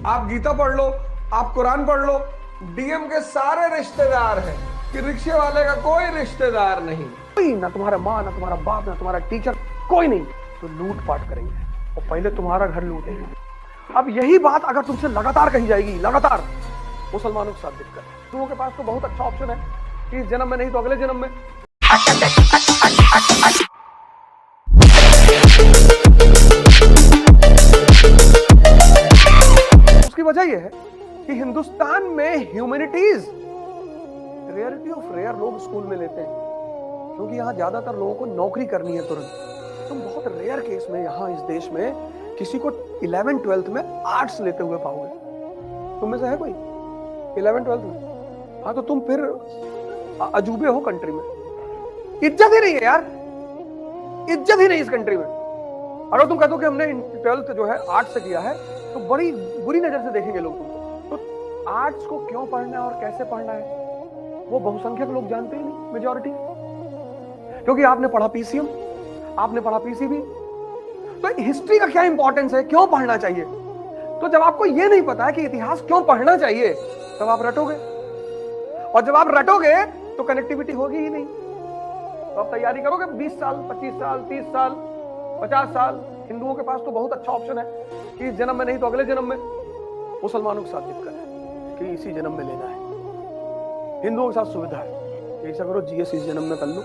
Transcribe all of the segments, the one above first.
आप गीता पढ़ लो, आप कुरान पढ़ लो, डीएम के सारे रिश्तेदार हैं कि रिक्शे वाले का कोई रिश्तेदार नहीं। कोई ना, तुम्हारा माँ ना तुम्हारा बाप ना तुम्हारा टीचर, कोई नहीं। तो लूट पाट करेंगे और पहले तुम्हारा घर लूटेंगे। अब यही बात अगर तुमसे लगातार कही जाएगी, लगातार, मुसलमानों के साथ दिक्कत है। तुम लोगों के पास तो बहुत अच्छा ऑप्शन है कि इस जन्म में नहीं तो अगले जन्म में। उसकी वजह यह है कि हिंदुस्तान में ह्यूमैनिटीज रेयरिटी ऑफ रेयर लोग स्कूल में लेते हैं, क्योंकि यहाँ ज्यादातर लोगों को नौकरी करनी है तुरंत। तुम बहुत रेयर केस में यहाँ इस देश में किसी को 11th-12th में आर्ट्स लेते हुए पाओगे। तुम में से है कोई 11th-12th में? हाँ, तो तुम फिर अजूबे हो कंट्री में। इज्जत ही नहीं है यार, इज्जत ही नहीं इस कंट्री में। अगर तुम कहते हो कि हमने 12th जो है आर्ट्स से किया है तो बड़ी बुरी नजर से देखेंगे लोग तुमको। तो आर्ट्स को क्यों पढ़ना है और कैसे पढ़ना है वो बहुसंख्यक लोग जानते ही नहीं, मेजॉरिटी। क्योंकि आपने पढ़ा पीसीएम, आपने पढ़ा पीसीबी, तो हिस्ट्री का क्या इंपॉर्टेंस है, क्यों पढ़ना चाहिए? तो जब आपको यह नहीं पता है कि इतिहास क्यों पढ़ना चाहिए, तब आप रटोगे, और जब आप रटोगे तो कनेक्टिविटी होगी ही नहीं। तो आप तैयारी करोगे 20 साल, 25 साल, 30 साल, 50 साल। हिंदुओं के पास तो बहुत अच्छा ऑप्शन है कि इस जन्म में नहीं तो अगले जन्म में। मुसलमानों के साथ दिक्कत है कि इसी जन्म में लेना है। हिंदुओं के साथ सुविधा है, ऐसा करो जीएस इस जन्म में कर लो,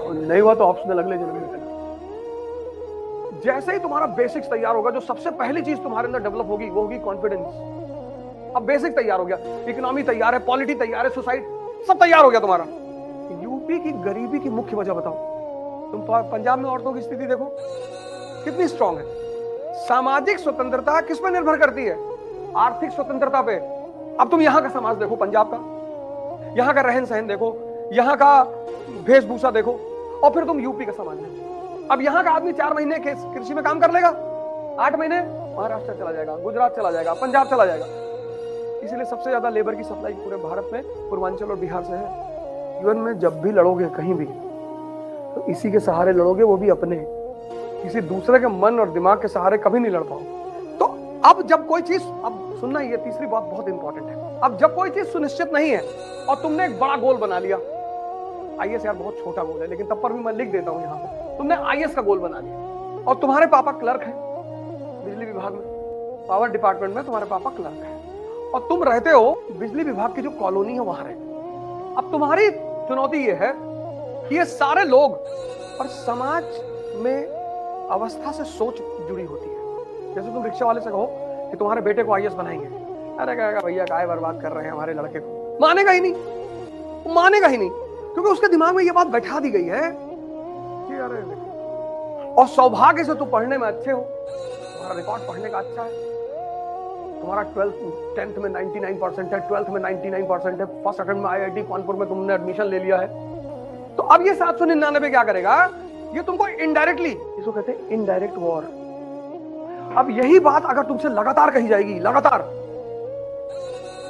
और नहीं हुआ तो ऑप्शनल अगले जन्म में कर लो। जैसे ही तुम्हारा बेसिक्स तैयार होगा, जो सबसे पहली चीज तुम्हारे अंदर डेवलप होगी वो होगी कॉन्फिडेंस। अब बेसिक तैयार हो गया, इकोनॉमी तैयार है, पॉलिटी तैयार है, सोसाइटी सब तैयार हो गया तुम्हारा। यूपी की गरीबी की मुख्य वजह बताओ। तुम पंजाब में औरतों की स्थिति देखो कितनी स्ट्रांग है। सामाजिक स्वतंत्रता किस पर निर्भर करती है? आर्थिक स्वतंत्रता पे। अब तुम यहां का समाज देखो, पंजाब का, यहां का रहन सहन देखो, यहां का वेशभूषा देखो, और फिर तुम यूपी का समाज देखो। अब यहां का आदमी 4 महीने कृषि में काम कर लेगा, 8 महीने महाराष्ट्र चला जाएगा, गुजरात चला जाएगा, पंजाब चला जाएगा। इसलिए सबसे ज्यादा लेबर की सप्लाई पूरे भारत में पूर्वांचल और बिहार से है। जीवन में जब भी लड़ोगे कहीं भी, तो इसी के सहारे लड़ोगे, वो भी अपने, किसी दूसरे के मन और दिमाग के सहारे कभी नहीं लड़ पाओ। तो अब जब कोई चीज, अब सुनना, ये तीसरी बात बहुत इंपॉर्टेंट है। अब जब कोई चीज सुनिश्चित नहीं है और तुमने एक बड़ा गोल बना लिया, आईएएस यार बहुत छोटा गोल है, लेकिन तब पर भी मैं लिख देता हूं यहां पे, तुमने आईएएस का गोल बना लिया और तुम्हारे पापा क्लर्क हैं बिजली विभाग में, पावर डिपार्टमेंट में तुम्हारे पापा क्लर्क हैं, और तुम रहते हो बिजली विभाग की जो कॉलोनी है वहां रहते। अब तुम्हारी चुनौती ये है कि ये सारे लोग और समाज में अवस्था से सोच जुड़ी होती है। जैसे तुम रिक्शा वाले से कहो कि तुम्हारे बेटे को आईएएस बनाएंगे, अरे कहेगा भैया काय बर्बाद कर रहे हैं हमारे लड़के को। मानेगा ही नहीं, मानेगा ही नहीं, क्योंकि उसके दिमाग में ये बात बैठा दी गई है कि अरे, और सौभाग्य से तुम पढ़ने में अच्छे हो, तुम्हारा रिकॉर्ड पढ़ने का अच्छा है, तुम्हारा 10th में 99% है, 12th में 99% है, फर्स्ट अटेम्प्ट में आईआईटी कानपुर में तुमने एडमिशन ले लिया है। तो अब ये 799 क्या करेगा? ये तुमको इनडायरेक्टली, इसको कहते हैं इनडायरेक्ट वॉर। अब यही बात अगर तुमसे लगातार कही जाएगी, लगातार,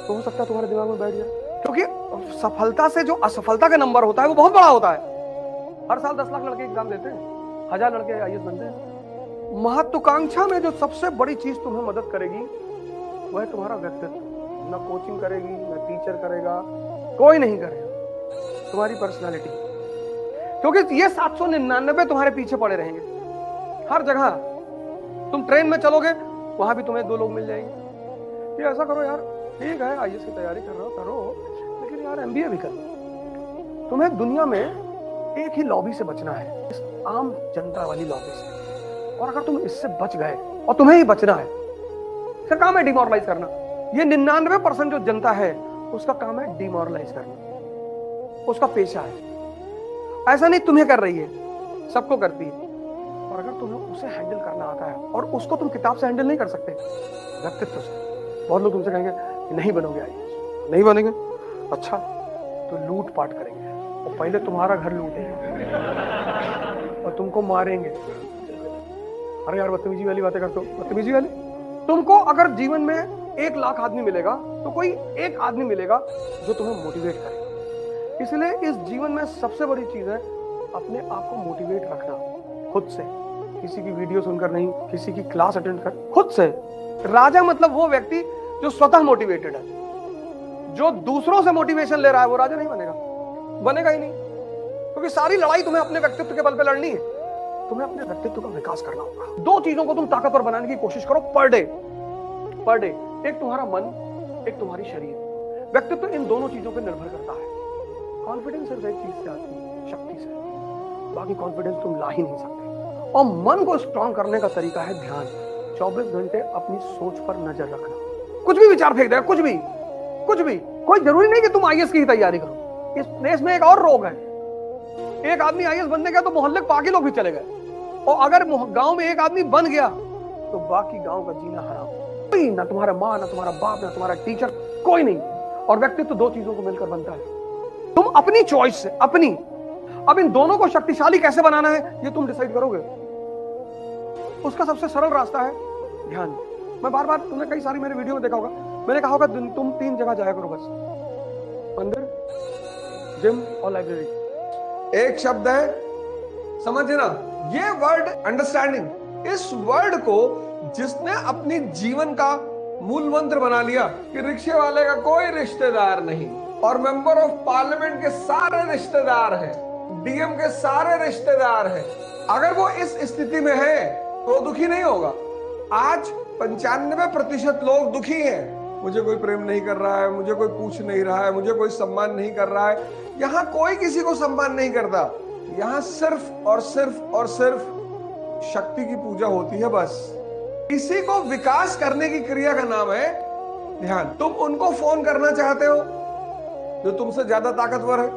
तो हो सकता है तुम्हारे दिमाग में बैठ जाए। क्योंकि सफलता से जो असफलता का नंबर होता है वो बहुत बड़ा होता है। हर साल 10 लाख लड़के एग्जाम देते हैं, 1000 लड़के आईएएस बनते हैं। महत्वाकांक्षा में जो सबसे बड़ी चीज तुम्हें मदद करेगी वह है तुम्हारा व्यक्तित्व। ना कोचिंग करेगी, ना टीचर करेगा, कोई नहीं करेगा, तुम्हारी पर्सनालिटी। क्योंकि ये 799 तुम्हारे पीछे पड़े रहेंगे हर जगह। तुम ट्रेन में चलोगे, वहां भी तुम्हें 2 लोग मिल जाएंगे, ये ऐसा करो यार, ठीक है आईएएस की तैयारी कर रहे हो करो, लेकिन यार एमबीए भी करो। तुम्हें दुनिया में एक ही लॉबी से बचना है, इस आम जनता वाली लॉबी से, और अगर तुम इससे बच गए, और तुम्हें ही बचना है, इसका काम है डिमोरलाइज करना। ये 99% जो जनता है उसका काम है डिमोरलाइज करना, उसका पेशा है। ऐसा नहीं तुम्हें कर रही है, सबको करती है, और अगर तुम्हें उसे हैंडल करना आता है, और उसको तुम किताब से हैंडल नहीं कर सकते, व्यक्तित्व से। बहुत लोग तुमसे कहेंगे कि नहीं बनोगे आईएएस, नहीं बनेंगे, अच्छा तो लूट पाट करेंगे, और पहले तुम्हारा घर लूटेंगे और तुमको मारेंगे। अरे यार बदतमीजी वाली बातें करते हो, बदतमीजी वाली। तुमको अगर जीवन में 1 लाख आदमी मिलेगा तो कोई एक आदमी मिलेगा जो तुम्हें मोटिवेट करेगा। इसलिए इस जीवन में सबसे बड़ी चीज है अपने आप को मोटिवेट रखना, खुद से, किसी की वीडियो सुनकर नहीं, किसी की क्लास अटेंड कर, खुद से। राजा मतलब वो व्यक्ति जो स्वतः मोटिवेटेड है, जो दूसरों से मोटिवेशन ले रहा है, वो राजा नहीं बनेगा, बनेगा ही नहीं। क्योंकि सारी लड़ाई तुम्हें अपने व्यक्तित्व के बल पे लड़नी है। तुम्हें अपने व्यक्तित्व का विकास करना होगा। दो चीजों को तुम ताकतवर बनाने की कोशिश करो पर डे। एक तुम्हारा मन, एक तुम्हारी शरीर। व्यक्तित्व इन दोनों चीजों पर निर्भर करता है। कॉन्फिडेंस सिर्फ एक चीज से आती है, शक्ति से। बाकी कॉन्फिडेंस तुम ला ही नहीं सकते। और मन को स्ट्रॉन्ग करने का तरीका है ध्यान। 24 घंटे अपनी सोच पर नजर रखना। कुछ भी विचार फेंक देगा, कुछ भी। कोई जरूरी नहीं कि तुम आईएएस की ही तैयारी करो। इस देश में एक और रोग है, एक आदमी आईएएस बनने गया तो मोहल्ले के बाकी लोग भी चले गए, और अगर गांव में एक आदमी बन गया तो बाकी गांव का जीना हराम। कोई ना तुम्हारा माँ, ना तुम्हारा बाप, ना तुम्हारा टीचर, कोई नहीं। और व्यक्तित्व दो चीजों को मिलकर बनता है। तुम अपनी चॉइस से, अब इन दोनों को शक्तिशाली कैसे बनाना है ये तुम डिसाइड करोगे। उसका सबसे सरल रास्ता है ध्यान। मैं बार बार, तुमने कई सारी मेरे वीडियो में देखा होगा, मैंने कहा होगा तुम 3 जगह जाया करो बस, मंदिर, जिम और लाइब्रेरी। एक शब्द है समझना, ये वर्ड अंडरस्टैंडिंग। इस वर्ड को जिसने अपनी जीवन का मूल मंत्र बना लिया कि रिक्शे वाले का कोई रिश्तेदार नहीं, और मेंबर ऑफ पार्लियामेंट के सारे रिश्तेदार हैं, डीएम के सारे रिश्तेदार हैं, अगर वो इस स्थिति में है तो दुखी नहीं होगा। आज 95% लोग दुखी हैं। मुझे कोई प्रेम नहीं कर रहा है, मुझे कोई पूछ नहीं रहा है, मुझे कोई सम्मान नहीं कर रहा है। यहाँ कोई किसी को सम्मान नहीं करता। यहाँ सिर्फ और सिर्फ शक्ति की पूजा होती है बस। किसी को विकास करने की क्रिया का नाम है ध्यान। तुम उनको फोन करना चाहते हो जो तुमसे ज्यादा ताकतवर है,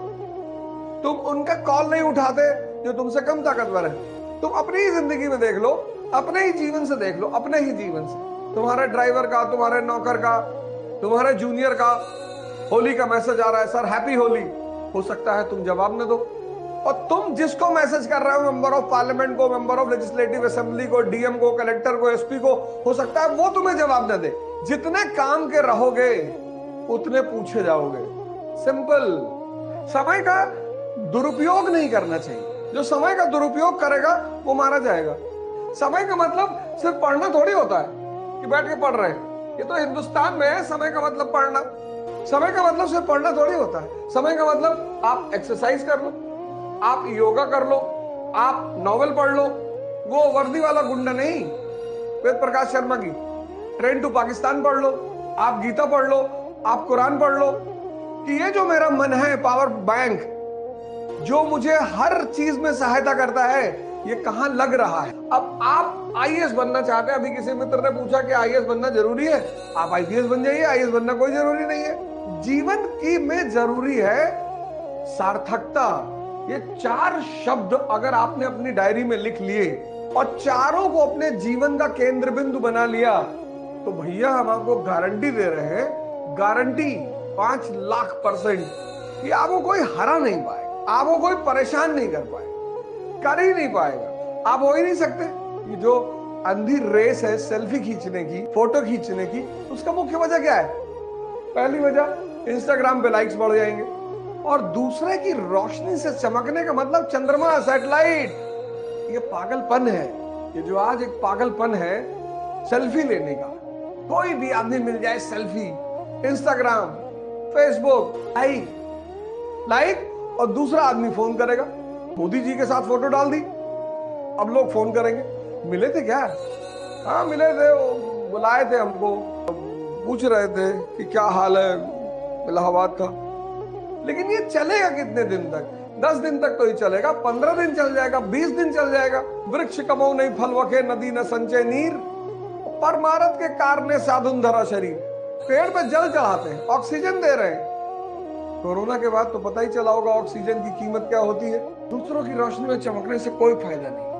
तुम उनका कॉल नहीं उठाते जो तुमसे कम ताकतवर है। तुम अपनी ही जिंदगी में देख लो, अपने ही जीवन से देख लो, अपने ही जीवन से। तुम्हारे ड्राइवर का, तुम्हारे नौकर का, तुम्हारे जूनियर का होली का मैसेज आ रहा है, सर हैप्पी होली, हो सकता है तुम जवाब न दो। और तुम जिसको मैसेज कर रहे हो, मेंबर ऑफ पार्लियामेंट को, मेंबर ऑफ लेजिस्लेटिव असेंबली को, डीएम को, कलेक्टर को, एसपी को, हो सकता है वो तुम्हें जवाब न दे। जितने काम के रहोगे उतने पूछे जाओगे। सिंपल। समय का दुरुपयोग नहीं करना चाहिए। जो समय का दुरुपयोग करेगा वो मारा जाएगा। समय का मतलब सिर्फ पढ़ना थोड़ी होता है कि बैठ के पढ़ रहे हैं। ये तो हिंदुस्तान में है समय का मतलब पढ़ना। समय का मतलब सिर्फ पढ़ना थोड़ी होता है। समय का मतलब आप एक्सरसाइज कर लो, आप योगा कर लो, आप नॉवेल पढ़ लो। वो वर्दी वाला गुंडा नहीं, वेद प्रकाश शर्मा की ट्रेन टू पाकिस्तान पढ़ लो, आप गीता पढ़ लो, आप कुरान पढ़ लो। कि ये जो मेरा मन है पावर बैंक, जो मुझे हर चीज में सहायता करता है, ये कहां लग रहा है। अब आप आईएएस बनना चाहते हैं। अभी किसी मित्र ने पूछा कि आईएएस बनना जरूरी है, आप आईपीएस बन जाइए। आईएएस बनना कोई जरूरी नहीं है। जीवन की में जरूरी है सार्थकता। ये 4 शब्द अगर आपने अपनी डायरी में लिख लिए और चारों को अपने जीवन का केंद्र बिंदु बना लिया, तो भैया हम आपको गारंटी दे रहे हैं, गारंटी 5 लाख% कि आपको कोई हरा नहीं पाए, आपको कोई परेशान नहीं कर पाए, कर ही नहीं पाएगा। आप हो ही नहीं सकते। ये जो अंधी रेस है सेल्फी खींचने की, फोटो खींचने की, उसका मुख्य वजह क्या है? पहली वजह इंस्टाग्राम पे लाइक्स बढ़ जाएंगे, और दूसरे की रोशनी से चमकने का मतलब चंद्रमा, सैटेलाइट। ये पागलपन है। ये जो आज एक पागलपन है सेल्फी लेने का। कोई भी आदमी मिल जाए सेल्फी, इंस्टाग्राम, फेसबुक, लाइक, और दूसरा आदमी फोन करेगा। मोदी जी के साथ फोटो डाल दी, अब लोग फोन करेंगे मिले थे क्या? हाँ मिले थे, बुलाए थे हमको, पूछ रहे थे कि क्या हाल है, इलाहाबाद का। लेकिन ये चलेगा कितने दिन तक? 10 दिन तक तो ही चलेगा, 15 दिन चल जाएगा, 20 दिन चल जाएगा। वृक्ष कमौ नहीं फल वखे, नदी न संचय नीर, परमारथ के कारणे साधुन धरा शरीर। पेड़ पे जल चढ़ाते हैं, ऑक्सीजन दे रहे हैं। कोरोना के बाद तो पता ही चला होगा ऑक्सीजन की कीमत क्या होती है। दूसरों की रोशनी में चमकने से कोई फायदा नहीं।